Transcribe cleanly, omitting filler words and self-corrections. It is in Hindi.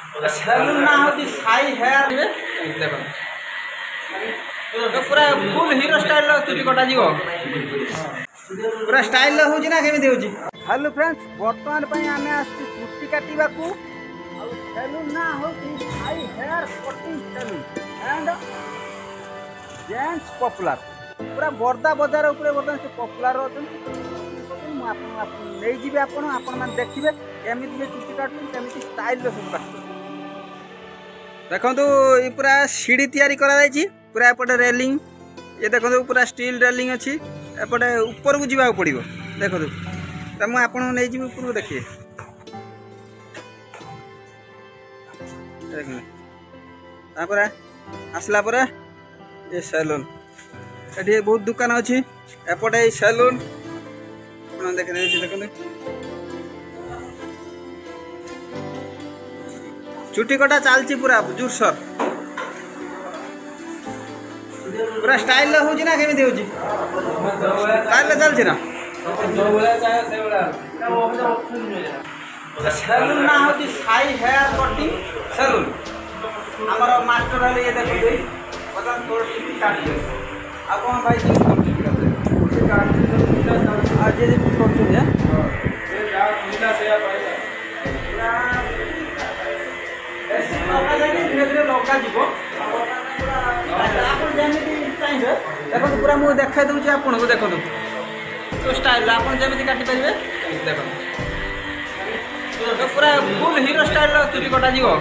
सैलून ना होती साई हेयर देखो तो पूरा फुल हीरो स्टाइल चुटी कटा जीव पूरा स्टाइल होची ना केमिति होची। हेलो फ्रेंड्स वर्तमान पई आमे आसी चुटी काटिबा को सैलून ना होती Sai hair cutting salon and gents popular पूरा बर्दा बाजार उपरे वर्तमान से पॉपुलर होतन नहीं जी आपण देखिए केमिति चुटी काटुन केमिति स्टाइल सब काटुन देखो ये पूरा सीढ़ी तैयारी करा जायछि पूरा एपटे रेलिंग ये देखो पूरा स्टील रेलिंग अच्छी एपटे ऊपर को जीवा पड़ो देखो तो मुझे आपको नहीं जी ऊपर को देखिए तापर आसला पर ये सैलून ये बहुत दुकान अच्छी एपटे सैलून देख देखते चुटी कटा चलती पूरा जोरसोर पूरा स्टाइल होची ना केमिति होची स्टाइल चलती ना सैलून ना होची साई हेयर कटिंग सैलून हमर मास्टर वाले ये देखो मतलब तोर चुटी काट दे अब हम भाई जी चुटी काट दे आज ये करछो है ये जा नीला से आ पाएगा ऐसे लगा जाके धीरे धीरे लगा जीवो आपन जेमिति चाहिए देखो पूरा मु देखा दूची आपन को देखो तो स्टाइल आपन जेमिति काटी परिबे देखो तो पूरा फुल हीरो स्टाइल चुटी कटा जीवो